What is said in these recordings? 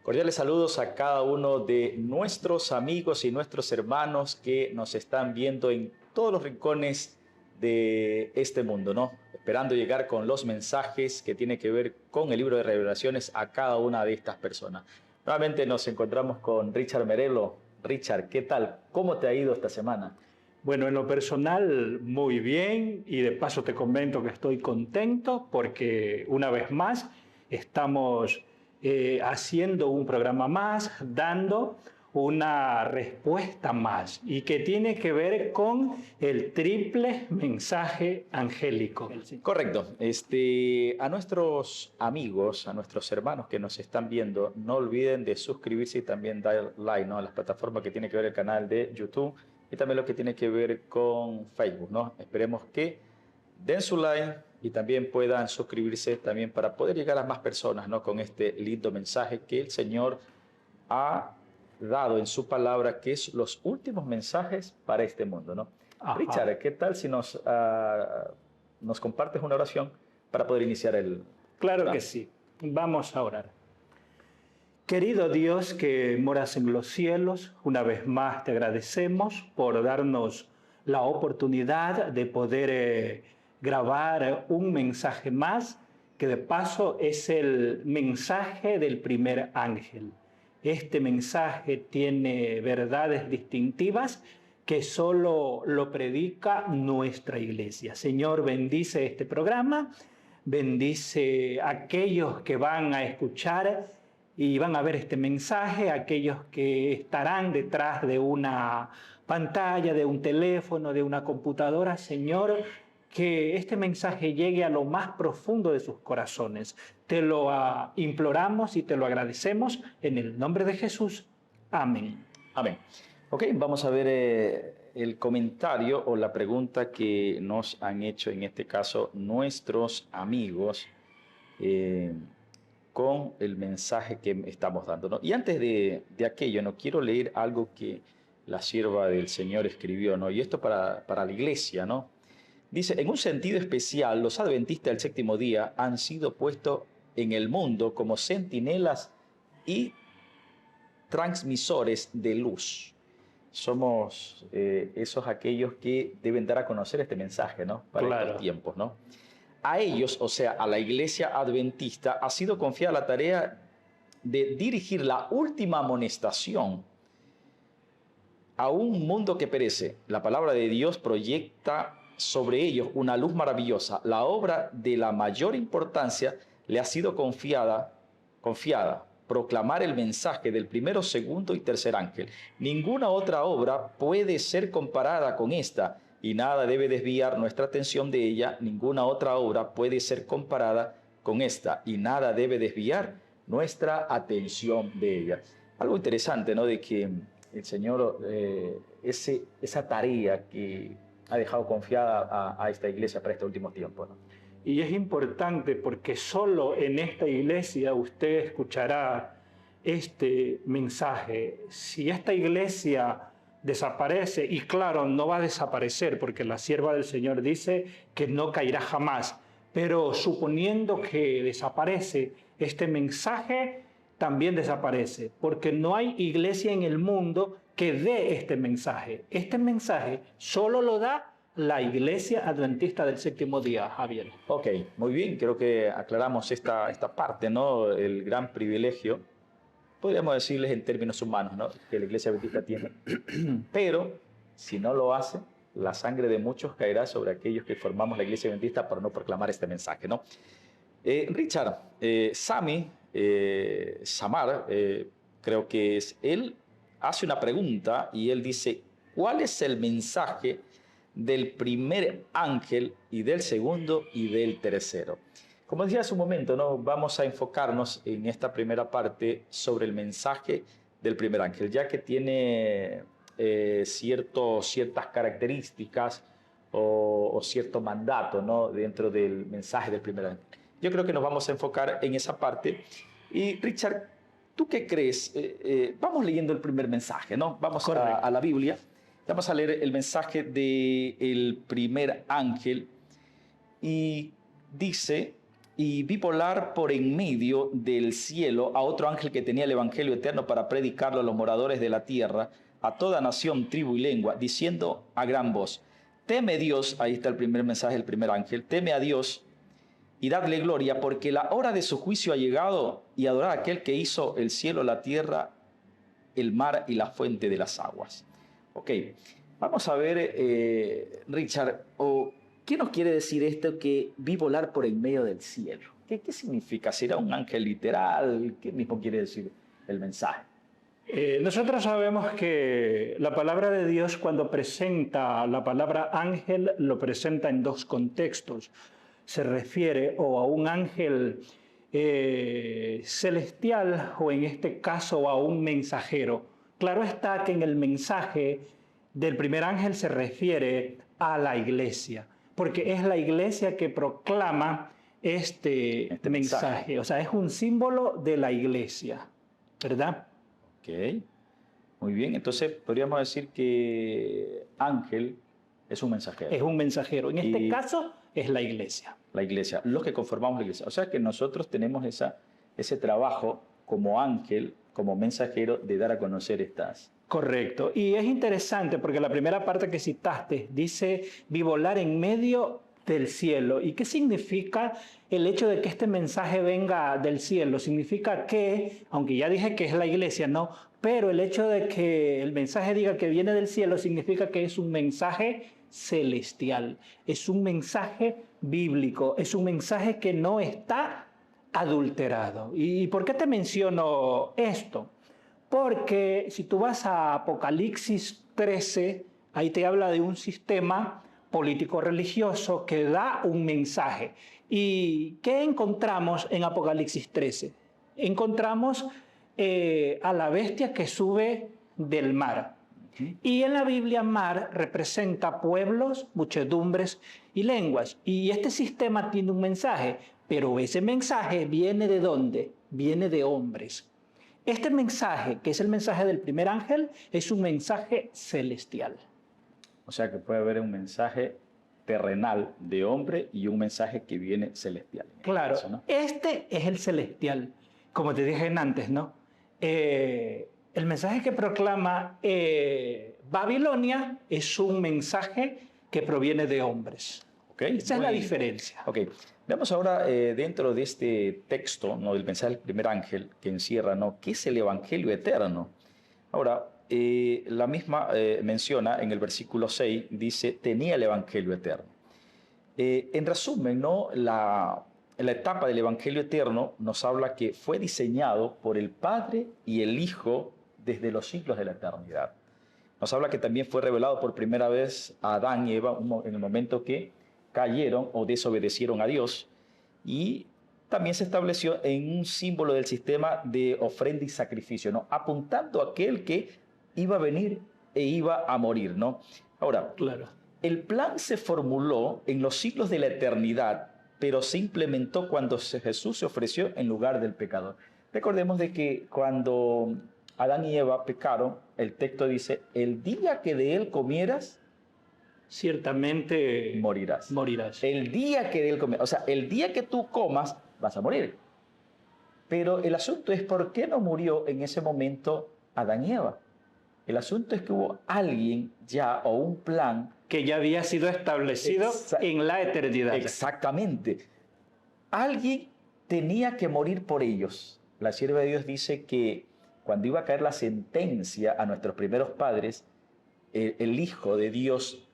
Cordiales saludos a cada uno de nuestros amigos y nuestros hermanos que nos están viendo en todos los rincones de este mundo, ¿no? Esperando llegar con los mensajes que tienen que ver con el libro de Revelaciones a cada una de estas personas. Nuevamente nos encontramos con Richard Merelo. Richard, ¿qué tal? ¿Cómo te ha ido esta semana? Bueno, en lo personal, muy bien, y de paso te comento que estoy contento porque una vez más estamos haciendo un programa más, dando una respuesta más, y que tiene que ver con el triple mensaje angélico. Correcto. A nuestros amigos, a nuestros hermanos que nos están viendo, no olviden de suscribirse y también dar like, ¿no? A las plataformas que tiene que ver el canal de YouTube y también lo que tiene que ver con Facebook, ¿no? Esperemos que den su like y también puedan suscribirse también para poder llegar a más personas, ¿no? Con este lindo mensaje que el Señor ha dado en su palabra, que es los últimos mensajes para este mundo, ¿no? Ajá. Richard, ¿qué tal si nos compartes una oración para poder iniciar el... Claro que sí. Vamos a orar. Querido Dios que moras en los cielos, una vez más te agradecemos por darnos la oportunidad de poder grabar un mensaje más, que de paso es el mensaje del primer ángel. Este mensaje tiene verdades distintivas que solo lo predica nuestra iglesia. Señor, bendice este programa, bendice a aquellos que van a escuchar y van a ver este mensaje, aquellos que estarán detrás de una pantalla, de un teléfono, de una computadora. Señor, que este mensaje llegue a lo más profundo de sus corazones. Te lo imploramos y te lo agradecemos en el nombre de Jesús. Amén. Amén. Ok, vamos a ver el comentario o la pregunta que nos han hecho en este caso nuestros amigos con el mensaje que estamos dando, ¿no? Y antes de aquello, no quiero leer algo que la sierva del Señor escribió, ¿no? Y esto para la iglesia, ¿no? Dice, en un sentido especial, los adventistas del séptimo día han sido puestos en el mundo como centinelas y transmisores de luz. Somos esos aquellos que deben dar a conocer este mensaje, ¿no? Para estos tiempos, ¿no? A ellos, o sea, a la iglesia adventista, ha sido confiada la tarea de dirigir la última amonestación a un mundo que perece. La palabra de Dios proyecta sobre ellos una luz maravillosa. La obra de la mayor importancia le ha sido confiada, proclamar el mensaje del primero, segundo y tercer ángel. Ninguna otra obra puede ser comparada con esta, y nada debe desviar nuestra atención de ella. Ninguna otra obra puede ser comparada con esta, y nada debe desviar nuestra atención de ella. Algo interesante, ¿no? De que el Señor, esa tarea que ha dejado confiada a esta iglesia para este último tiempo, ¿no? Y es importante porque solo en esta iglesia usted escuchará este mensaje. Si esta iglesia desaparece, y claro, no va a desaparecer porque la sierva del Señor dice que no caerá jamás, pero suponiendo que desaparece, este mensaje también desaparece, porque no hay iglesia en el mundo que dé este mensaje. Este mensaje solo lo da la iglesia adventista del séptimo día, Javier. Ok, muy bien, creo que aclaramos esta parte, ¿no? El gran privilegio, podríamos decirles en términos humanos, ¿no? Que la iglesia adventista tiene. Pero, si no lo hace, la sangre de muchos caerá sobre aquellos que formamos la iglesia adventista por no proclamar este mensaje, ¿no? Richard, Samar, creo que es él, hace una pregunta y él dice, ¿cuál es el mensaje del primer ángel y del segundo y del tercero? Como decía hace un momento, ¿no? Vamos a enfocarnos en esta primera parte sobre el mensaje del primer ángel, ya que tiene ciertas características o cierto mandato, ¿no? Dentro del mensaje del primer ángel. Yo creo que nos vamos a enfocar en esa parte. Y Richard, ¿tú qué crees? Vamos leyendo el primer mensaje, ¿no? Vamos a la Biblia. Vamos a leer el mensaje del primer ángel y dice y vi volar por en medio del cielo a otro ángel que tenía el evangelio eterno para predicarlo a los moradores de la tierra, a toda nación, tribu y lengua, diciendo a gran voz: teme Dios, ahí está el primer mensaje del primer ángel, teme a Dios y dadle gloria, porque la hora de su juicio ha llegado, y adorad a aquel que hizo el cielo, la tierra, el mar y la fuente de las aguas. Ok, vamos a ver, Richard, ¿qué nos quiere decir esto que vi volar por en medio del cielo? ¿Qué significa? ¿Será un ángel literal? ¿Qué mismo quiere decir el mensaje? Nosotros sabemos que la palabra de Dios, cuando presenta la palabra ángel, lo presenta en dos contextos. Se refiere o a un ángel celestial o en este caso a un mensajero. Claro está que en el mensaje del primer ángel se refiere a la iglesia, porque es la iglesia que proclama este mensaje. O sea, es un símbolo de la iglesia, ¿verdad? Ok, muy bien. Entonces podríamos decir que ángel es un mensajero. Es un mensajero. En este caso es la iglesia. La iglesia, los que conformamos la iglesia. O sea que nosotros tenemos ese trabajo como ángel, como mensajero, de dar a conocer estas. Correcto. Y es interesante porque la primera parte que citaste dice: vi volar en medio del cielo. ¿Y qué significa el hecho de que este mensaje venga del cielo? Significa que, aunque ya dije que es la iglesia, ¿no? Pero el hecho de que el mensaje diga que viene del cielo significa que es un mensaje celestial, es un mensaje bíblico, es un mensaje que no está adulterado. ¿Y por qué te menciono esto? Porque si tú vas a Apocalipsis 13, ahí te habla de un sistema político-religioso que da un mensaje. ¿Y qué encontramos en Apocalipsis 13? Encontramos a la bestia que sube del mar. Y en la Biblia mar representa pueblos, muchedumbres y lenguas. Y este sistema tiene un mensaje, pero ese mensaje viene ¿de dónde? Viene de hombres. Este mensaje, que es el mensaje del primer ángel, es un mensaje celestial. O sea que puede haber un mensaje terrenal de hombre y un mensaje que viene celestial. Claro, ¿no? Este es el celestial, como te dije antes, ¿no? El mensaje que proclama Babilonia es un mensaje que proviene de hombres. Okay, esa es la diferencia. Ok, veamos ahora dentro de este texto, ¿no?, del mensaje del primer ángel que encierra, ¿no?, ¿qué es el evangelio eterno? Ahora, la misma menciona en el versículo 6, dice, tenía el evangelio eterno. En resumen, ¿no?, la etapa del evangelio eterno nos habla que fue diseñado por el Padre y el Hijo desde los siglos de la eternidad. Nos habla que también fue revelado por primera vez a Adán y Eva en el momento que cayeron o desobedecieron a Dios, y también se estableció en un símbolo del sistema de ofrenda y sacrificio, ¿no?, apuntando a aquel que iba a venir e iba a morir, ¿no? Ahora, claro, el plan se formuló en los siglos de la eternidad, pero se implementó cuando Jesús se ofreció en lugar del pecador. Recordemos de que cuando Adán y Eva pecaron, el texto dice, el día que de él comieras, ciertamente morirás. El día que de él comieras, o sea, el día que tú comas, vas a morir. Pero el asunto es, ¿por qué no murió en ese momento Adán y Eva? El asunto es que hubo alguien ya, o un plan, que ya había sido establecido en la eternidad. Exactamente. Alguien tenía que morir por ellos. La sierva de Dios dice que cuando iba a caer la sentencia a nuestros primeros padres, el Hijo de Dios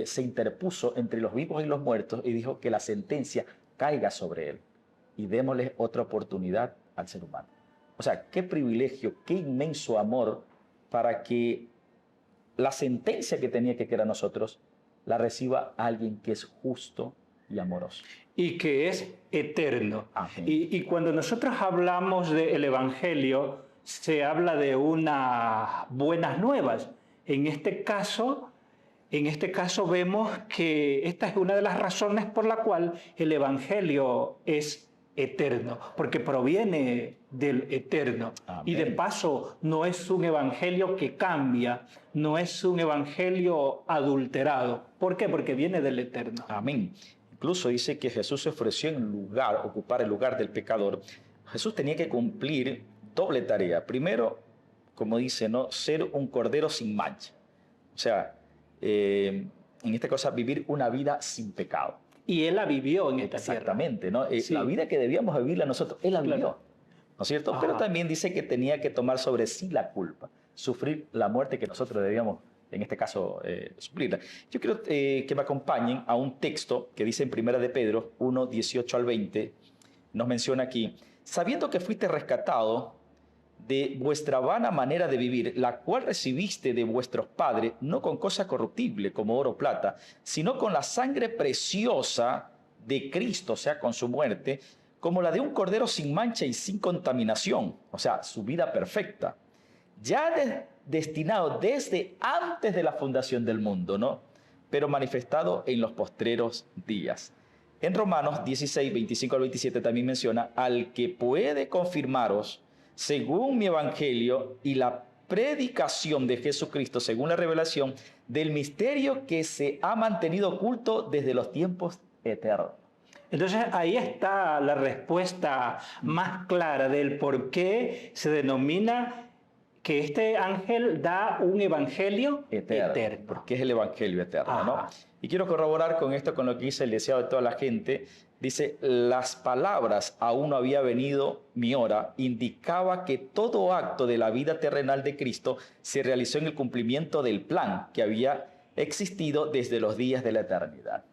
se interpuso entre los vivos y los muertos y dijo que la sentencia caiga sobre él y démosle otra oportunidad al ser humano. O sea, qué privilegio, qué inmenso amor para que la sentencia que tenía que caer a nosotros la reciba alguien que es justo y amoroso. Y que es eterno. Y cuando nosotros hablamos del Evangelio, se habla de unas buenas nuevas. En este caso vemos que esta es una de las razones por la cual el Evangelio es eterno, porque proviene del eterno. Amén. Y de paso, no es un evangelio que cambia, no es un evangelio adulterado. ¿Por qué? Porque viene del eterno. Amén. incluso dice que Jesús se ofreció ocupar el lugar del pecador. Jesús tenía que cumplir doble tarea. Primero, como dice, ¿no?, ser un cordero sin mancha. O sea, en esta cosa, vivir una vida sin pecado. Y Él la vivió en esta tierra. Exactamente, ¿no? Sí. La vida que debíamos vivirla nosotros, Él la vivió. Claro. ¿No es cierto? Ajá. Pero también dice que tenía que tomar sobre sí la culpa, sufrir la muerte que nosotros debíamos, en este caso, sufrirla. Yo quiero que me acompañen a un texto que dice en 1 de Pedro 1, 18 al 20, nos menciona aquí: sabiendo que fuiste rescatado de vuestra vana manera de vivir, la cual recibiste de vuestros padres, no con cosa corruptible como oro o plata, sino con la sangre preciosa de Cristo, o sea, con su muerte, como la de un cordero sin mancha y sin contaminación, o sea, su vida perfecta, ya destinado desde antes de la fundación del mundo, ¿no?, pero manifestado en los postreros días. En Romanos 16, 25 al 27 también menciona: al que puede confirmaros, según mi evangelio y la predicación de Jesucristo, según la revelación del misterio que se ha mantenido oculto desde los tiempos eternos. Entonces ahí está la respuesta más clara del por qué se denomina que este ángel da un evangelio eterno. Porque es el evangelio eterno, Ajá. ¿no? Y quiero corroborar con esto, con lo que dice el deseado de toda la gente. Dice: las palabras aún no había venido mi hora, indicaba que todo acto de la vida terrenal de Cristo se realizó en el cumplimiento del plan que había existido desde los días de la eternidad.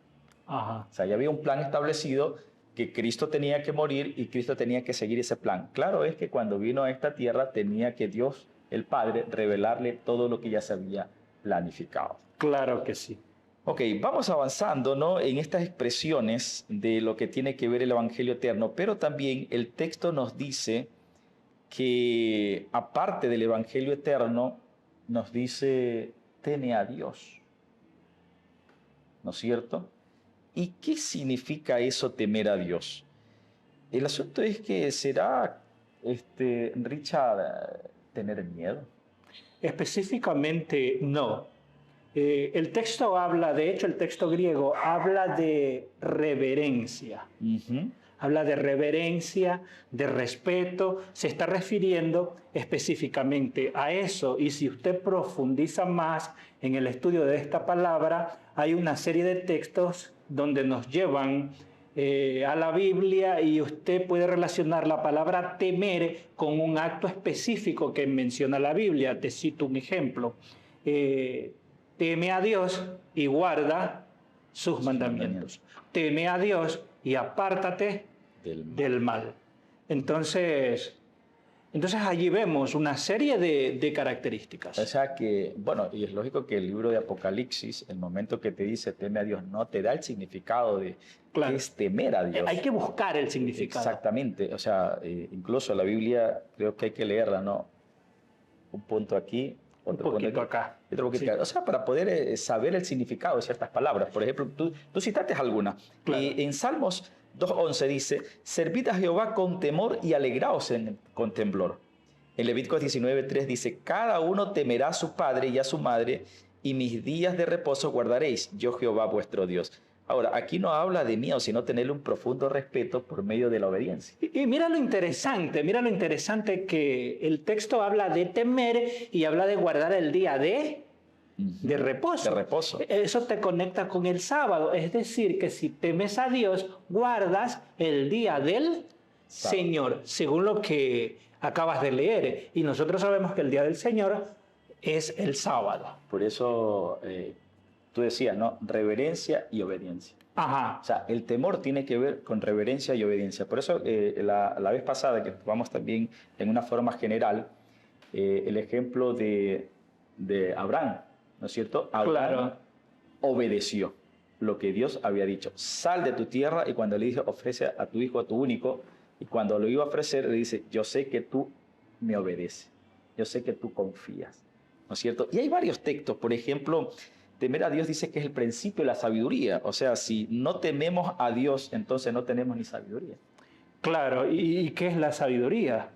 Ajá. O sea, ya había un plan establecido que Cristo tenía que morir y Cristo tenía que seguir ese plan. Claro es que cuando vino a esta tierra tenía que Dios, el Padre, revelarle todo lo que ya se había planificado. Claro que sí. Ok, vamos avanzando, ¿no?, en estas expresiones de lo que tiene que ver el Evangelio eterno, pero también el texto nos dice que, aparte del Evangelio eterno, nos dice: teme a Dios. ¿No es cierto? ¿Y qué significa eso, temer a Dios? El asunto es que será, Richard, tener miedo. Específicamente no. El texto habla, de hecho el texto griego habla de reverencia. Uh-huh. Habla de reverencia, de respeto, se está refiriendo específicamente a eso. Y si usted profundiza más en el estudio de esta palabra, hay una serie de textos donde nos llevan a la Biblia y usted puede relacionar la palabra temer con un acto específico que menciona la Biblia. Te cito un ejemplo. Teme a Dios y guarda sus mandamientos. Teme a Dios y apártate del mal. Entonces allí vemos una serie de características. O sea que, bueno, y es lógico que el libro de Apocalipsis, el momento que te dice teme a Dios, no te da el significado de Claro. qué es temer a Dios. Hay que buscar el significado. Exactamente. O sea, incluso la Biblia creo que hay que leerla, ¿no? Un punto aquí, otro un poquito punto acá. Otro poquito Sí. acá. O sea, para poder saber el significado de ciertas palabras. Por ejemplo, tú citaste alguna. Claro. En Salmos 2:11 dice: servid a Jehová con temor y alegraos con temblor. En Levíticos 19:3 dice: cada uno temerá a su padre y a su madre, y mis días de reposo guardaréis, yo Jehová vuestro Dios. Ahora, aquí no habla de miedo, sino tenerle un profundo respeto por medio de la obediencia. Y mira lo interesante que el texto habla de temer y habla de guardar el día de reposo. De reposo. Eso te conecta con el sábado, es decir, que si temes a Dios, guardas el día del Señor, según lo que acabas de leer. Y nosotros sabemos que el día del Señor es el sábado. Por eso tú decías, ¿no? Reverencia y obediencia. Ajá. O sea, el temor tiene que ver con reverencia y obediencia. Por eso la vez pasada, que vamos también en una forma general, el ejemplo de Abraham, ¿no es cierto? Abraham Claro. obedeció lo que Dios había dicho. Sal de tu tierra, y cuando le dice ofrece a tu hijo, a tu único, y cuando lo iba a ofrecer le dice: yo sé que tú me obedeces, yo sé que tú confías, ¿no es cierto? Y hay varios textos, por ejemplo, temer a Dios dice que es el principio de la sabiduría. O sea, si no tememos a Dios, entonces no tenemos ni sabiduría. Claro, ¿y qué es la sabiduría?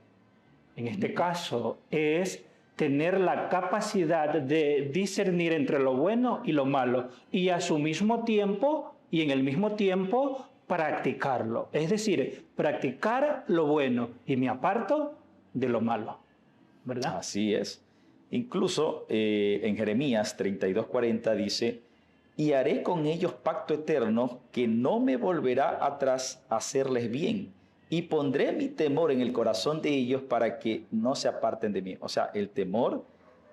En este caso es tener la capacidad de discernir entre lo bueno y lo malo y a su mismo tiempo y en el mismo tiempo practicarlo. Es decir, practicar lo bueno y me aparto de lo malo, ¿verdad? Así es. Incluso en Jeremías 32:40 dice, y haré con ellos pacto eterno que no me volverá atrás a hacerles bien. Y pondré mi temor en el corazón de ellos para que no se aparten de mí. O sea, el temor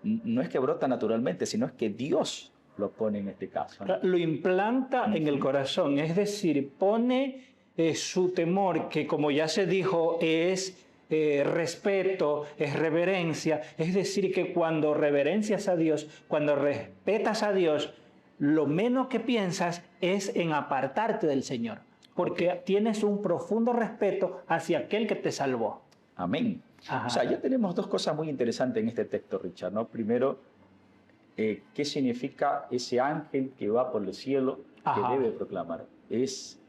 no es que brota naturalmente, sino es que Dios lo pone en este caso, ¿no? Lo implanta en el corazón, es decir, pone su temor, que como ya se dijo, es respeto, es reverencia. Es decir, que cuando reverencias a Dios, cuando respetas a Dios, lo menos que piensas es en apartarte del Señor, porque tienes un profundo respeto hacia aquel que te salvó. Amén. Ajá. O sea, ya tenemos dos cosas muy interesantes en este texto, Richard, ¿no? Primero, ¿qué significa ese ángel que va por el cielo que debe proclamar? Es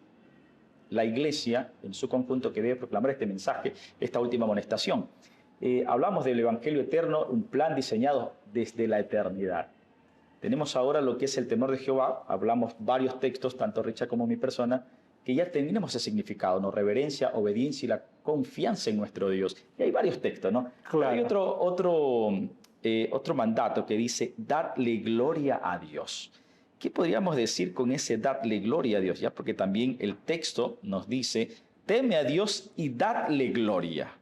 la iglesia en su conjunto que debe proclamar este mensaje, esta última amonestación. Hablamos del Evangelio eterno, un plan diseñado desde la eternidad. Tenemos ahora lo que es el temor de Jehová. Hablamos varios textos, tanto Richard como mi persona, que ya tenemos ese significado, ¿no? Reverencia, obediencia y la confianza en nuestro Dios. Y hay varios textos, ¿no? Claro. Hay otro mandato que dice, dadle gloria a Dios. ¿Qué podríamos decir con ese dadle gloria a Dios? ¿Ya? Porque también el texto nos dice, teme a Dios y dadle gloria.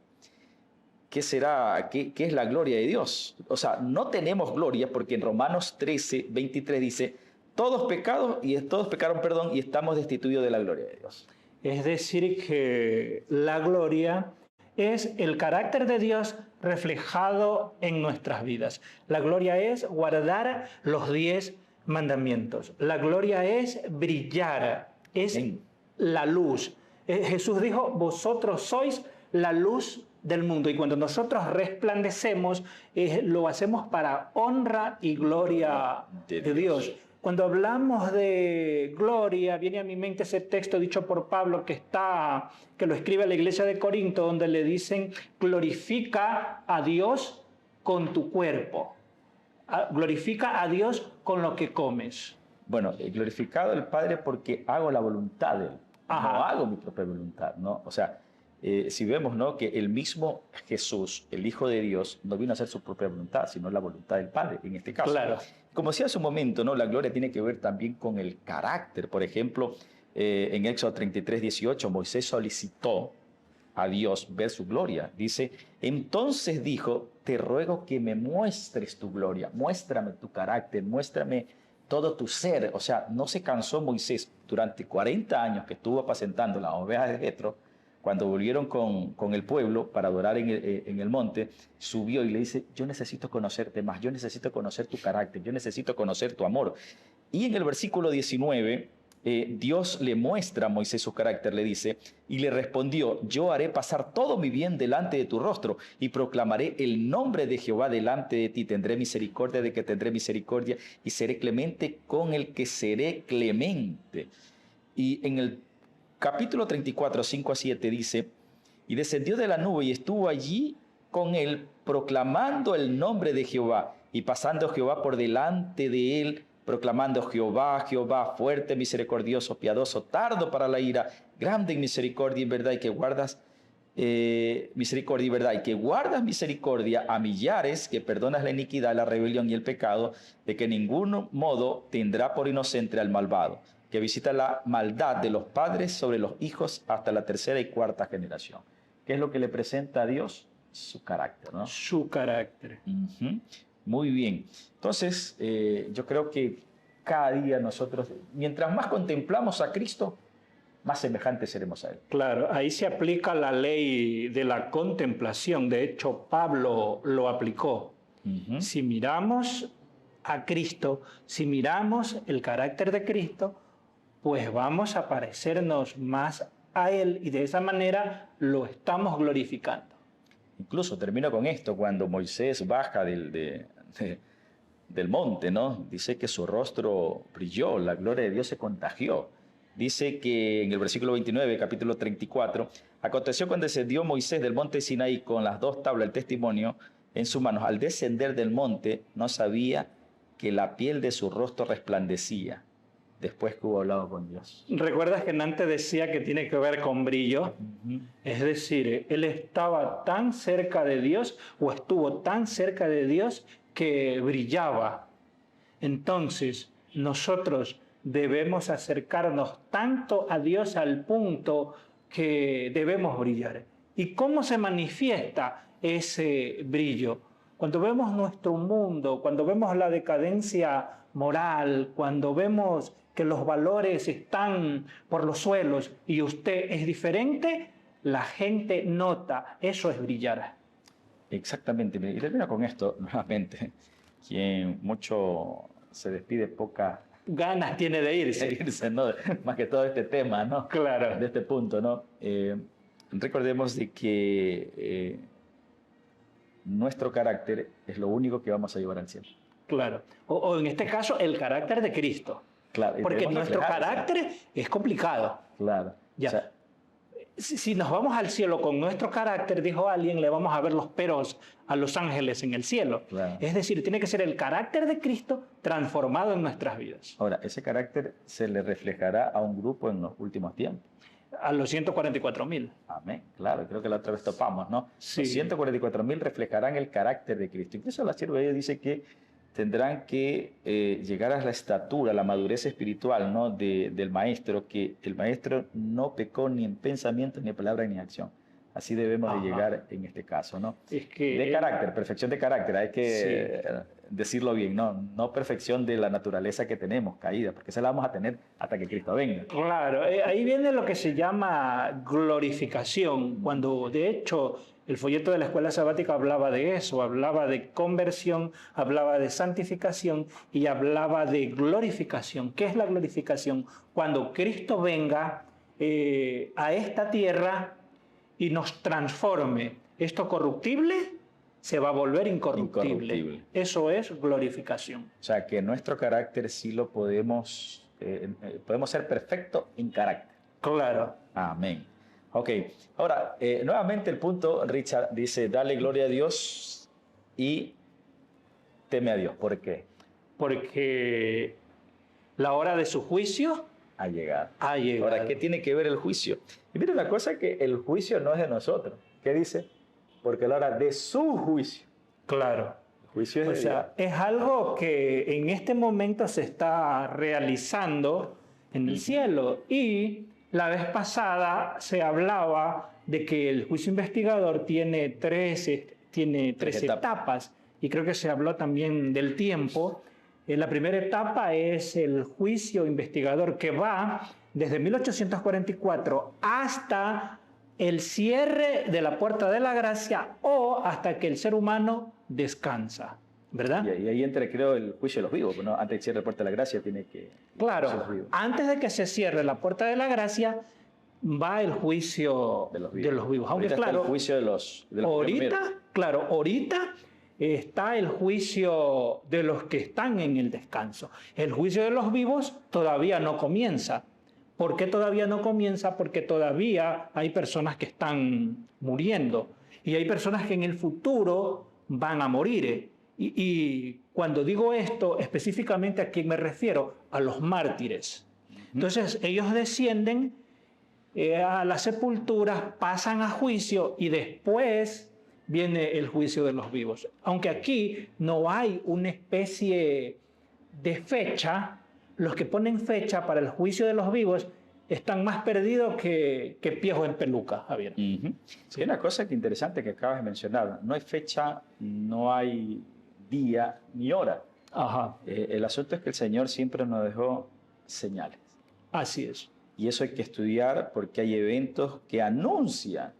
¿Qué será? ¿Qué es la gloria de Dios? O sea, no tenemos gloria porque en Romanos 13:23 dice, todos pecaron, y estamos destituidos de la gloria de Dios. Es decir, que la gloria es el carácter de Dios reflejado en nuestras vidas. La gloria es guardar los 10 mandamientos. La gloria es brillar, es la luz. Jesús dijo, vosotros sois la luz del mundo. Y cuando nosotros resplandecemos, lo hacemos para honra y gloria de Dios. Cuando hablamos de gloria, viene a mi mente ese texto dicho por Pablo que lo escribe a la iglesia de Corinto, donde le dicen, glorifica a Dios con tu cuerpo. Glorifica a Dios con lo que comes. Bueno, glorificado el Padre porque hago la voluntad de Él. Ajá. No hago mi propia voluntad, ¿no? O sea, si vemos, ¿no?, que el mismo Jesús, el Hijo de Dios, no vino a hacer su propia voluntad, sino la voluntad del Padre, en este caso. Claro. Como decía hace un momento, ¿no?, la gloria tiene que ver también con el carácter. Por ejemplo, en Éxodo 33:18, Moisés solicitó a Dios ver su gloria. Dice, entonces dijo, te ruego que me muestres tu gloria, muéstrame tu carácter, muéstrame todo tu ser. O sea, no se cansó Moisés durante 40 años que estuvo apacentando las ovejas de Jetro. Cuando volvieron con el pueblo para adorar en el monte, subió y le dice, yo necesito conocerte más, yo necesito conocer tu carácter, yo necesito conocer tu amor. Y en el versículo 19, Dios le muestra a Moisés su carácter, le dice, y le respondió, yo haré pasar todo mi bien delante de tu rostro y proclamaré el nombre de Jehová delante de ti. Tendré misericordia de que tendré misericordia y seré clemente con el que seré clemente. Y en el capítulo 34, 5-7 dice, y descendió de la nube y estuvo allí con él, proclamando el nombre de Jehová, y pasando Jehová por delante de él, proclamando Jehová, Jehová, fuerte, misericordioso, piadoso, tardo para la ira, grande en misericordia y verdad, y que guardas misericordia y verdad, y que guardas misericordia a millares, que perdonas la iniquidad, la rebelión y el pecado, de que en ningún modo tendrá por inocente al malvado, que visita la maldad de los padres sobre los hijos hasta la tercera y cuarta generación. ¿Qué es lo que le presenta a Dios? Su carácter, ¿no? Su carácter. Muy bien. Entonces, yo creo que cada día nosotros, mientras más contemplamos a Cristo, más semejantes seremos a Él. Claro, ahí se aplica la ley de la contemplación. De hecho, Pablo lo aplicó. Si miramos a Cristo, si miramos el carácter de Cristo, pues vamos a parecernos más a Él y de esa manera lo estamos glorificando. Incluso termino con esto, cuando Moisés baja del monte, ¿no? Dice que su rostro brilló, la gloria de Dios se contagió. Dice que en el versículo 29, capítulo 34, aconteció cuando descendió Moisés del monte Sinaí con las 2 tablas del testimonio en sus manos. Al descender del monte no sabía que la piel de su rostro resplandecía. después que hubo hablado con Dios. ¿Recuerdas que antes decía que tiene que ver con brillo? Es decir, él estaba tan cerca de Dios o estuvo tan cerca de Dios que brillaba. Entonces, nosotros debemos acercarnos tanto a Dios al punto que debemos brillar. ¿Y cómo se manifiesta ese brillo? Cuando vemos nuestro mundo, cuando vemos la decadencia moral, cuando vemos que los valores están por los suelos y usted es diferente, la gente nota, eso es brillar. Exactamente, y termino con esto nuevamente. Quien mucho se despide, poca ganas tiene de irse. ¿No? Más que todo este tema, ¿no? Claro. De este punto, ¿no? Recordemos de que nuestro carácter es lo único que vamos a llevar al cielo. Claro. O en este caso, el carácter de Cristo. Claro. Porque nuestro carácter es complicado. Claro. Ya. O sea, si nos vamos al cielo con nuestro carácter, dijo alguien, le vamos a ver los peros a los ángeles en el cielo. Claro. Es decir, tiene que ser el carácter de Cristo transformado en nuestras vidas. Ahora, ese carácter se le reflejará a un grupo en los últimos tiempos. A los 144.000. Amén. Claro, creo que la otra vez topamos, ¿no? Sí. Los 144.000 reflejarán el carácter de Cristo. Incluso la sierva de Dios dice que tendrán que llegar a la estatura, a la madurez espiritual, ¿no? del maestro, que el maestro no pecó ni en pensamiento, ni en palabra, ni en acción. Así debemos de llegar en este caso, ¿no? Es que de carácter, perfección de carácter, hay que decirlo bien, no perfección de la naturaleza que tenemos, caída, porque esa la vamos a tener hasta que Cristo venga. Claro, ahí viene lo que se llama glorificación, cuando de hecho el folleto de la escuela sabática hablaba de eso, hablaba de conversión, hablaba de santificación y hablaba de glorificación. ¿Qué es la glorificación? Cuando Cristo venga a esta tierra y nos transforme. Esto corruptible se va a volver incorruptible. Eso es glorificación. O sea, que nuestro carácter sí lo podemos ser perfecto en carácter. Claro. Amén. Ok, ahora, nuevamente el punto, Richard, dice, dale gloria a Dios y teme a Dios. ¿Por qué? Porque la hora de su juicio ha llegado. Ha llegado. Ahora, ¿qué tiene que ver el juicio? Y mira una cosa, que el juicio no es de nosotros. ¿Qué dice? Porque la hora de su juicio. Claro. El juicio es de Dios. Es algo que en este momento se está realizando en el cielo. Y la vez pasada se hablaba de que el juicio investigador tiene tres etapas. Y creo que se habló también del tiempo. La primera etapa es el juicio investigador que va desde 1844 hasta el cierre de la puerta de la gracia o hasta que el ser humano descansa, ¿verdad? Y ahí entra, creo, el juicio de los vivos, ¿no? Antes de cierre la puerta de la gracia tiene que... Claro, antes de que se cierre la puerta de la gracia va el juicio de los vivos. Aunque claro, el juicio de los ahorita está el juicio de los que están en el descanso. El juicio de los vivos todavía no comienza. ¿Por qué todavía no comienza? Porque todavía hay personas que están muriendo y hay personas que en el futuro van a morir. Y cuando digo esto, específicamente ¿a quién me refiero? A los mártires. Entonces ellos descienden a las sepulturas, pasan a juicio y después viene el juicio de los vivos. Aunque aquí no hay una especie de fecha, los que ponen fecha para el juicio de los vivos están más perdidos que piejos en peluca, Javier. Sí, una cosa que interesante que acabas de mencionar. No hay fecha, no hay día ni hora. Ajá. El asunto es que el Señor siempre nos dejó señales. Así es. Y eso hay que estudiar porque hay eventos que anuncian.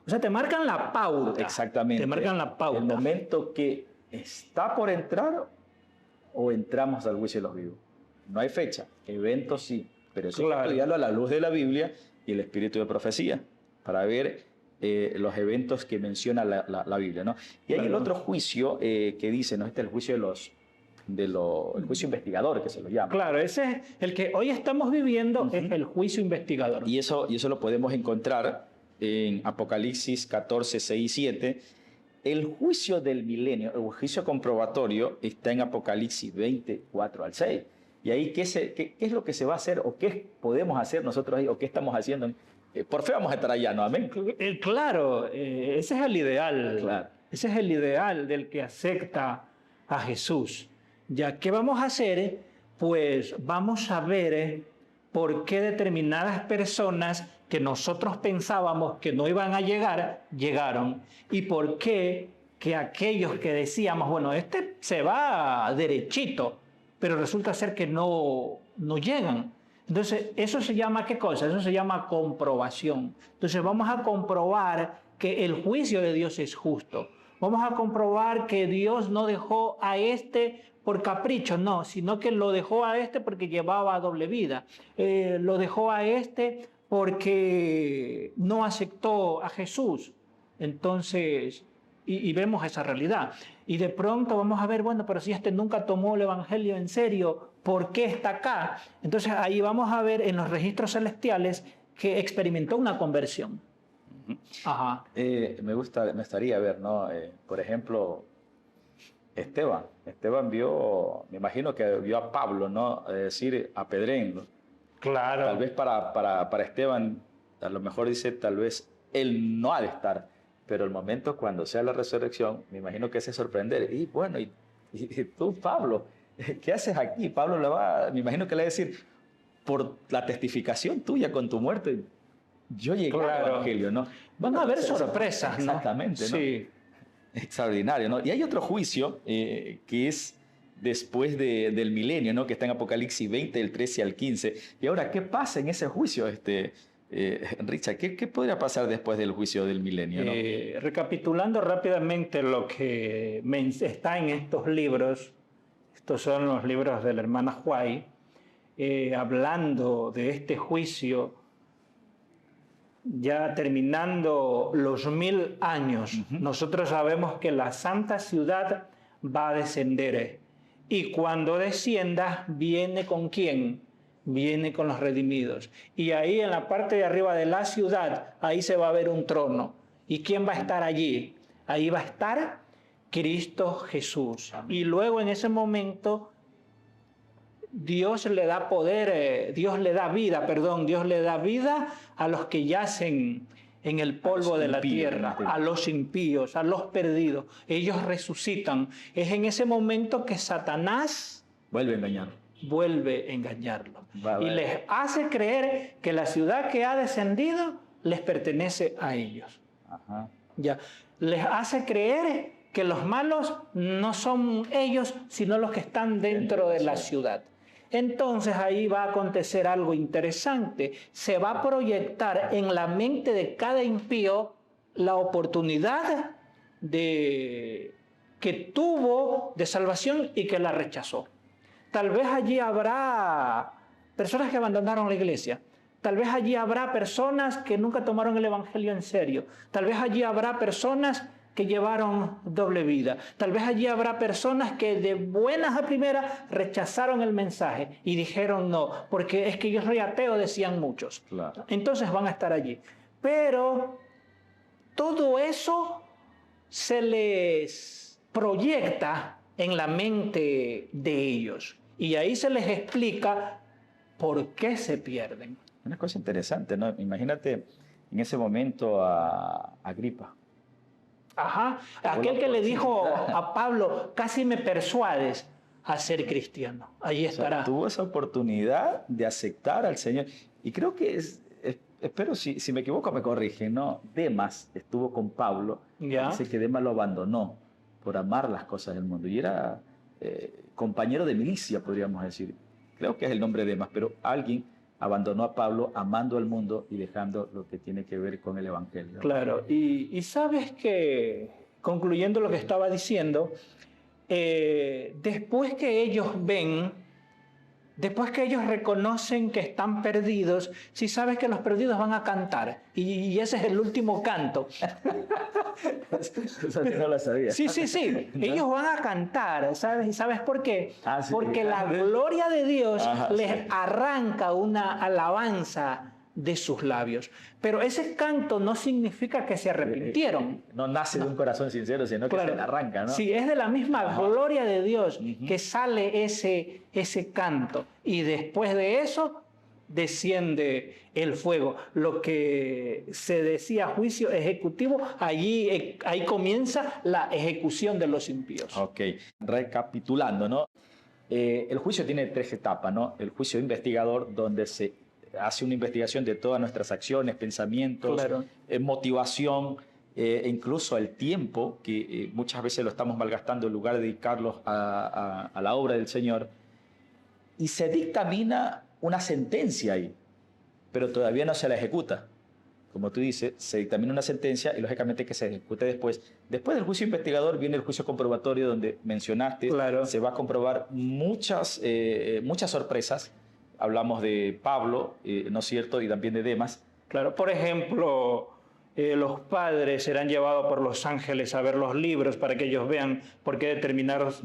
O sea, te marcan la pauta. Exactamente. Te marcan la pauta. El momento que está por entrar o entramos al juicio de los vivos. No hay fecha, eventos sí, pero eso hay que estudiarlo a la luz de la Biblia y el espíritu de profecía para ver los eventos que menciona la Biblia, ¿no? Y hay el otro juicio que dice, ¿no? Este es el juicio el juicio investigador, que se lo llama. Claro, ese es el que hoy estamos viviendo, es el juicio investigador. Y eso lo podemos encontrar en Apocalipsis 14, 6 y 7. El juicio del milenio, el juicio comprobatorio, está en Apocalipsis 24 al 6. Y ahí, ¿qué es lo que se va a hacer? ¿O qué podemos hacer nosotros ahí? ¿O qué estamos haciendo? Por fe vamos a estar allá, ¿no? Amén. Claro, ese es el ideal. Claro. Ese es el ideal del que acepta a Jesús. Ya, ¿qué vamos a hacer? Pues vamos a ver por qué determinadas personas que nosotros pensábamos que no iban a llegar, llegaron. Y por qué que aquellos que decíamos, bueno, este se va derechito, pero resulta ser que no llegan. Entonces, ¿eso se llama qué cosa? Eso se llama comprobación. Entonces, vamos a comprobar que el juicio de Dios es justo. Vamos a comprobar que Dios no dejó a este por capricho, no, sino que lo dejó a este porque llevaba doble vida. Lo dejó a este porque no aceptó a Jesús. Entonces, y vemos esa realidad. Y de pronto vamos a ver, bueno, pero si este nunca tomó el Evangelio en serio, ¿por qué está acá? Entonces ahí vamos a ver en los registros celestiales que experimentó una conversión. Ajá. Me gustaría ver, ¿no? Por ejemplo, Esteban vio, me imagino que vio a Pablo, ¿no? Decir, apedréenlo. Claro. Tal vez para Esteban, a lo mejor dice, tal vez él no ha de estar, pero el momento cuando sea la resurrección, me imagino que se sorprender. Y bueno, y tú, Pablo, ¿qué haces aquí? Pablo me imagino que le va a decir, por la testificación tuya con tu muerte, yo llegué al Evangelio, ¿no? Van a haber sorpresas, ¿no? Exactamente, ¿no? Sí. Extraordinario, ¿no? Y hay otro juicio que es después del milenio, ¿no? Que está en Apocalipsis 20, del 13 al 15. Y ahora, ¿qué pasa en ese juicio, Richard? ¿Qué podría pasar después del juicio del milenio, ¿no? Recapitulando rápidamente lo que está en estos libros, estos son los libros de la hermana White, hablando de este juicio, ya terminando los 1000 años, nosotros sabemos que la santa ciudad va a descender. Y cuando descienda, ¿viene con quién? Viene con los redimidos. Y ahí en la parte de arriba de la ciudad, ahí se va a ver un trono. ¿Y quién va a estar allí? Ahí va a estar Cristo Jesús. Y luego en ese momento Dios le da poder, Dios le da vida a los que yacen en el polvo de la tierra, a los impíos, a los perdidos. Ellos resucitan. Es en ese momento que Satanás vuelve a engañarlo. Y les hace creer que la ciudad que ha descendido les pertenece a ellos. Ajá. Ya. Les hace creer que los malos no son ellos, sino los que están dentro de la ciudad. Entonces ahí va a acontecer algo interesante. Se va a proyectar en la mente de cada impío la oportunidad que tuvo de salvación y que la rechazó. Tal vez allí habrá personas que abandonaron la iglesia. Tal vez allí habrá personas que nunca tomaron el Evangelio en serio. Tal vez allí habrá personas que llevaron doble vida. Tal vez allí habrá personas que de buenas a primeras rechazaron el mensaje y dijeron no, porque es que yo soy ateo, decían muchos. Claro. Entonces van a estar allí. Pero todo eso se les proyecta en la mente de ellos. Y ahí se les explica por qué se pierden. Una cosa interesante, ¿no? Imagínate en ese momento a Agripa. Ajá, aquel que le dijo a Pablo, casi me persuades a ser cristiano. Ahí estará. O sea, tuvo esa oportunidad de aceptar al Señor. Y creo que espero si me equivoco me corrigen, ¿no? Demas estuvo con Pablo. ¿Ya? Dice que Demas lo abandonó por amar las cosas del mundo. Y era compañero de milicia, podríamos decir. Creo que es el nombre de Demas, pero alguien abandonó a Pablo amando al mundo y dejando lo que tiene que ver con el Evangelio. Claro, y sabes que, concluyendo lo que estaba diciendo, después que ellos ven, después que ellos reconocen que están perdidos, sí sabes que los perdidos van a cantar, y ese es el último canto. Eso no lo sabía. Sí. Ellos van a cantar, ¿sabes? ¿Y sabes por qué? Sí. Porque la gloria de Dios les arranca una alabanza de sus labios. Pero ese canto no significa que se arrepintieron. No nace de un corazón sincero, sino que se le arranca, ¿no? Sí, es de la misma gloria de Dios Ujú. que sale ese canto. Y después de eso desciende el fuego. Lo que se decía juicio ejecutivo, ahí comienza la ejecución de los impíos. Ok, recapitulando, ¿no? El juicio tiene 3 etapas, ¿no? El juicio investigador, donde se hace una investigación de todas nuestras acciones, pensamientos, Claro. Motivación, e incluso el tiempo, que muchas veces lo estamos malgastando en lugar de dedicarlos a la obra del Señor. Y se dictamina una sentencia ahí, pero todavía no se la ejecuta. Como tú dices, se dictamina una sentencia y lógicamente que se ejecute después. Después del juicio investigador viene el juicio comprobatorio, donde mencionaste, Claro. se va a comprobar muchas sorpresas. Hablamos de Pablo, ¿no es cierto? Y también de Demas. Claro, por ejemplo, los padres serán llevados por los ángeles a ver los libros para que ellos vean por qué determinados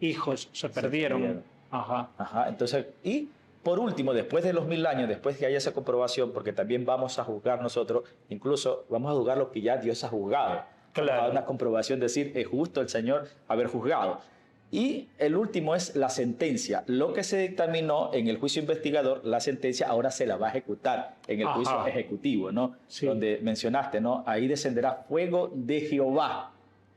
hijos se perdieron. Ajá. Ajá, entonces, y por último, después de los 1000 años, después que haya esa comprobación, porque también vamos a juzgar nosotros, incluso vamos a juzgar lo que ya Dios ha juzgado. Claro. A una comprobación, decir, es justo el Señor haber juzgado. Y el último es la sentencia. Lo que se dictaminó en el juicio investigador, la sentencia ahora se la va a ejecutar en el juicio ejecutivo, ¿no? Sí. Donde mencionaste, ¿no? Ahí descenderá fuego de Jehová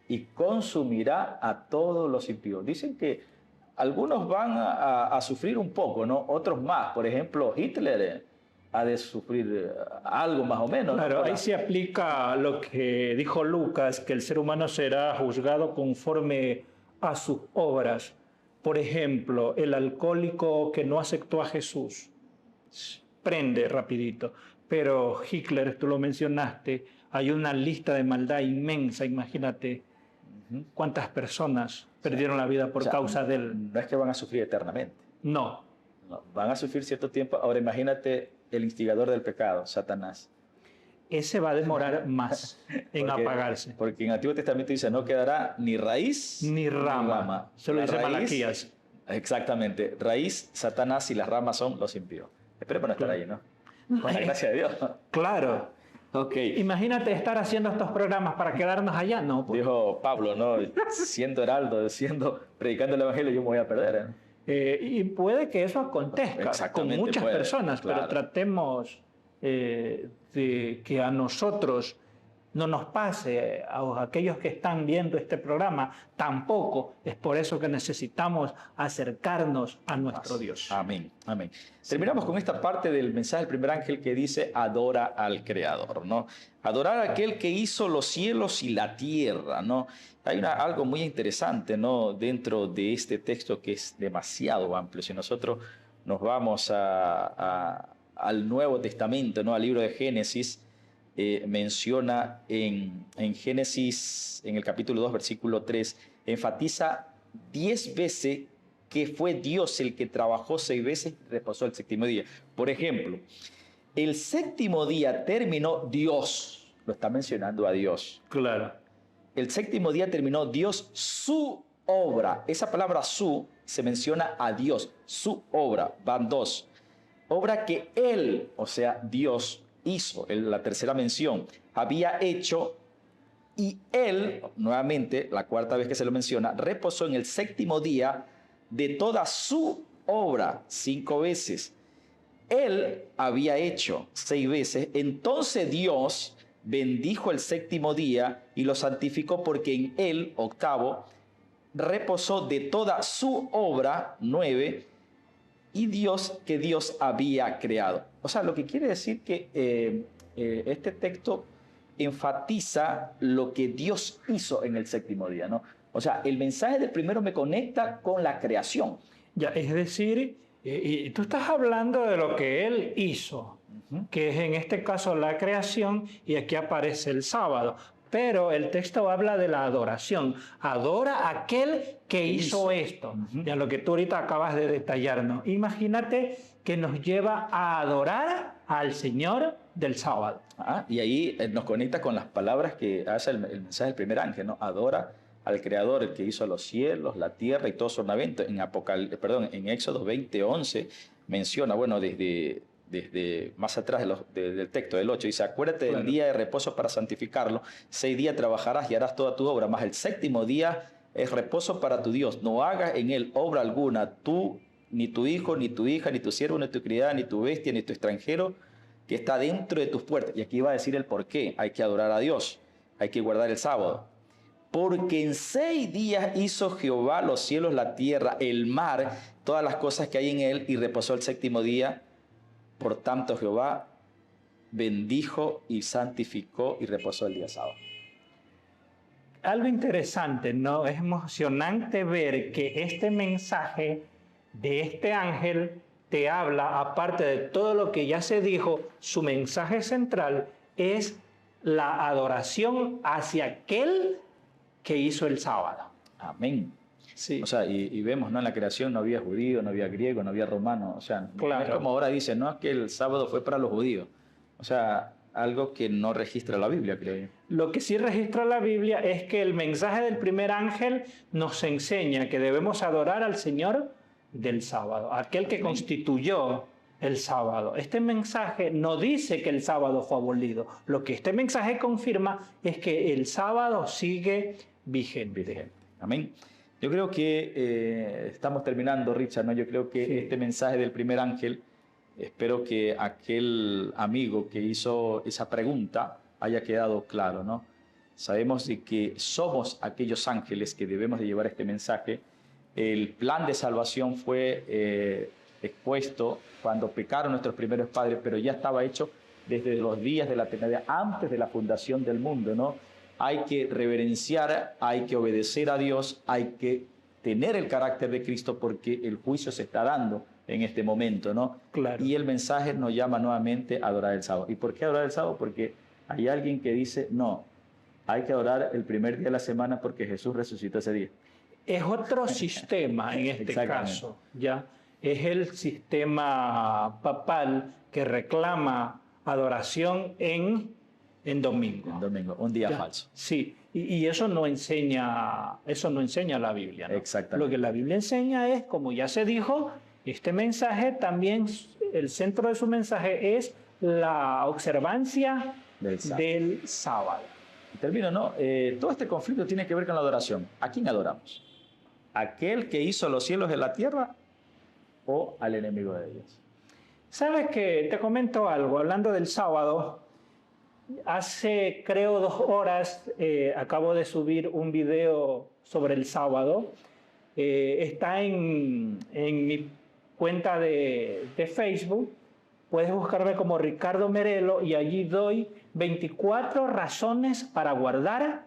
y consumirá a todos los impíos. Dicen que algunos van a sufrir un poco, ¿no? Otros más. Por ejemplo, Hitler ha de sufrir algo más o menos. Claro, ¿no? ahí se aplica lo que dijo Lucas, que el ser humano será juzgado conforme a sus obras. Por ejemplo, el alcohólico que no aceptó a Jesús prende rapidito. Pero Hitler, tú lo mencionaste, hay una lista de maldad inmensa, imagínate cuántas personas perdieron la vida por causa de él. No es que van a sufrir eternamente. No. No, van a sufrir cierto tiempo. Ahora imagínate el instigador del pecado, Satanás. Ese va a demorar más en apagarse. Porque en el Antiguo Testamento dice, no quedará ni raíz ni rama. Se lo dice Malaquías. Exactamente. Raíz, Satanás, y las ramas son los impíos. Esperemos no estar ahí, ¿no? Con la gracia de Dios. Claro. Okay. Imagínate estar haciendo estos programas para quedarnos allá, ¿no? Pues. Dijo Pablo, ¿no? Siendo heraldo, predicando el evangelio, yo me voy a perder. Y puede que eso acontezca con muchas personas, claro. Pero tratemos de que a nosotros no nos pase, a aquellos que están viendo este programa, tampoco. Es por eso que necesitamos acercarnos a nuestro Dios. Amén, amén. Sí. Terminamos con esta parte del mensaje del primer ángel que dice, adora al Creador, ¿no? Adorar a aquel que hizo los cielos y la tierra, ¿no? Hay algo muy interesante, ¿no? Dentro de este texto que es demasiado amplio. Si nosotros nos vamos al Nuevo Testamento, ¿no? Al libro de Génesis, menciona en Génesis, en el capítulo 2, versículo 3, enfatiza 10 veces que fue Dios el que trabajó 6 veces y reposó el 7º día. Por ejemplo, el 7º día terminó Dios, lo está mencionando a Dios. Claro. El 7º día terminó Dios su obra. Esa palabra su se menciona a Dios, su obra, van 2. Obra que Él, o sea, Dios, hizo, la tercera mención, había hecho, y Él, nuevamente, la 4ª vez que se lo menciona, reposó en el 7º día de toda su obra, 5 veces. Él había hecho 6 veces, entonces Dios bendijo el 7º día y lo santificó porque en él, 8º, reposó de toda su obra, 9, y Dios que Dios había creado. O sea, lo que quiere decir que este texto enfatiza lo que Dios hizo en el 7º día, ¿no? O sea, el mensaje del primero me conecta con la creación. Ya, es decir, y tú estás hablando de lo que Él hizo, que es en este caso la creación, y aquí aparece el sábado. Pero el texto habla de la adoración. Adora a aquel que hizo esto. Ya lo que tú ahorita acabas de detallarnos. Imagínate que nos lleva a adorar al Señor del sábado. Y ahí nos conecta con las palabras que hace el mensaje del primer ángel, ¿no? Adora al Creador, el que hizo los cielos, la tierra y todo su ornamento. En Éxodo 20:11 menciona, bueno, desde desde más atrás del texto del 8, dice, acuérdate del día de reposo para santificarlo, 6 días trabajarás y harás toda tu obra, mas el séptimo día es reposo para tu Dios, no hagas en él obra alguna, tú, ni tu hijo, ni tu hija, ni tu siervo, ni tu criada, ni tu bestia, ni tu extranjero, que está dentro de tus puertas. Y aquí va a decir el por qué, hay que adorar a Dios, hay que guardar el sábado. Porque en 6 días hizo Jehová los cielos, la tierra, el mar, todas las cosas que hay en él, y reposó el séptimo día. Por tanto, Jehová bendijo y santificó y reposó el día sábado. Algo interesante, ¿no? Es emocionante ver que este mensaje de este ángel te habla, aparte de todo lo que ya se dijo, su mensaje central es la adoración hacia aquel que hizo el sábado. Amén. Sí. O sea, y vemos, ¿no? En la creación no había judío, no había griego, no había romano. O sea, claro. No es como ahora dicen, no es que el sábado fue para los judíos. O sea, algo que no registra la Biblia, creo yo. Lo que sí registra la Biblia es que el mensaje del primer ángel nos enseña que debemos adorar al Señor del sábado, aquel que constituyó el sábado. Este mensaje no dice que el sábado fue abolido. Lo que este mensaje confirma es que el sábado sigue vigente. Amén. Yo creo que estamos terminando, Richard, ¿no? Yo creo que este mensaje del primer ángel, espero que aquel amigo que hizo esa pregunta haya quedado claro, ¿no? Sabemos de que somos aquellos ángeles que debemos de llevar este mensaje. El plan de salvación fue expuesto cuando pecaron nuestros primeros padres, pero ya estaba hecho desde los días de la eternidad, antes de la fundación del mundo, ¿no? Hay que reverenciar, hay que obedecer a Dios, hay que tener el carácter de Cristo porque el juicio se está dando en este momento, ¿no? Claro. Y el mensaje nos llama nuevamente a adorar el sábado. ¿Y por qué adorar el sábado? Porque hay alguien que dice, no, hay que adorar el primer día de la semana porque Jesús resucitó ese día. Es otro sistema en este caso, ¿ya? Es el sistema papal que reclama adoración en domingo. En domingo, un día ¿ya? Falso. Sí, y eso no enseña la Biblia, ¿no? Exactamente. Lo que la Biblia enseña es, como ya se dijo, este mensaje también, el centro de su mensaje es la observancia del sábado. Y termino, ¿no? Todo este conflicto tiene que ver con la adoración. ¿A quién adoramos? ¿Aquel que hizo los cielos y la tierra o al enemigo de Dios? ¿Sabes qué? Te comento algo, hablando del sábado. Hace, creo, 2 horas acabo de subir un video sobre el sábado. Está en mi cuenta de Facebook. Puedes buscarme como Ricardo Merelo y allí doy 24 razones para guardar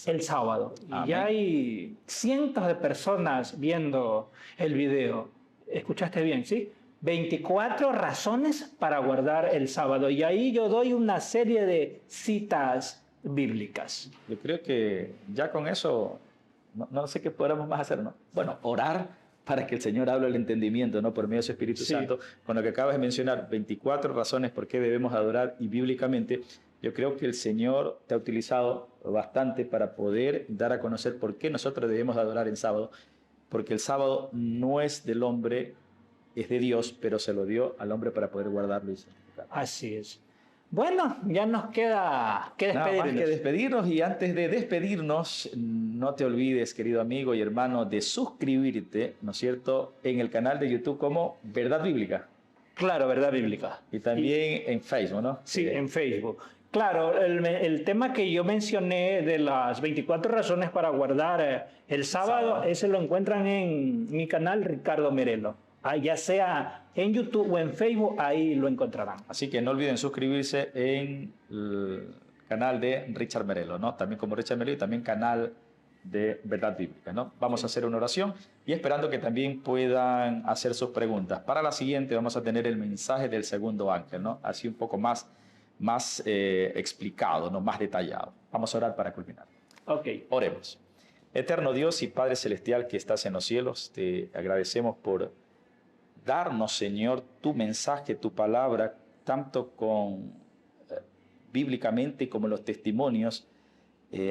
el sábado. Y ya hay cientos de personas viendo el video. ¿Escuchaste bien, sí? 24 razones para guardar el sábado. Y ahí yo doy una serie de citas bíblicas. Yo creo que ya con eso, no sé qué podamos más hacer, ¿no? Bueno, orar para que el Señor hable el entendimiento, ¿no? Por medio de su Espíritu Santo. Con lo que acabas de mencionar, 24 razones por qué debemos adorar y bíblicamente, yo creo que el Señor te ha utilizado bastante para poder dar a conocer por qué nosotros debemos adorar el sábado. Porque el sábado no es del hombre, es de Dios, pero se lo dio al hombre para poder guardarlo y santificarlo. Así es. Bueno, ya nos queda que despedirnos. Nada más que despedirnos, y antes de despedirnos, no te olvides, querido amigo y hermano, de suscribirte, ¿no es cierto?, en el canal de YouTube como Verdad Bíblica. Claro, Verdad Bíblica. Y también en Facebook, ¿no? Sí, en Facebook. Claro, el tema que yo mencioné de las 24 razones para guardar el sábado, ese lo encuentran en mi canal Ricardo Merelo. Ya sea en YouTube o en Facebook, ahí lo encontrarán. Así que no olviden suscribirse en el canal de Richard Merelo, ¿no? También como Richard Merelo y también canal de Verdad Bíblica, ¿no? Vamos a hacer una oración y esperando que también puedan hacer sus preguntas. Para la siguiente vamos a tener el mensaje del segundo ángel, ¿no? Así un poco más explicado, ¿no? Más detallado. Vamos a orar para culminar. Ok. Oremos. Eterno Dios y Padre Celestial que estás en los cielos, te agradecemos por darnos, Señor, tu mensaje, tu palabra, tanto bíblicamente como los testimonios,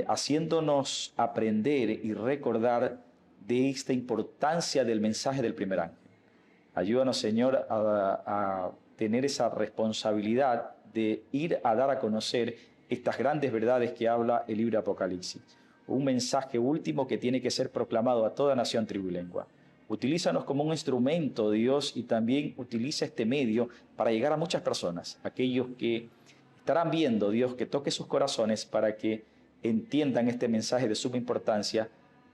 haciéndonos aprender y recordar de esta importancia del mensaje del primer ángel. Ayúdanos, Señor, a tener esa responsabilidad de ir a dar a conocer estas grandes verdades que habla el libro Apocalipsis. Un mensaje último que tiene que ser proclamado a toda nación, tribu y lengua. Utilízanos como un instrumento, Dios, y también utiliza este medio para llegar a muchas personas, aquellos que estarán viendo, Dios, que toque sus corazones para que entiendan este mensaje de suma importancia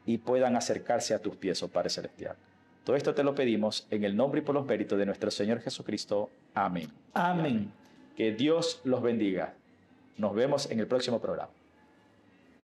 y puedan acercarse a tus pies, oh Padre Celestial. Todo esto te lo pedimos en el nombre y por los méritos de nuestro Señor Jesucristo. Amén. Amén. Que Dios los bendiga. Nos vemos en el próximo programa.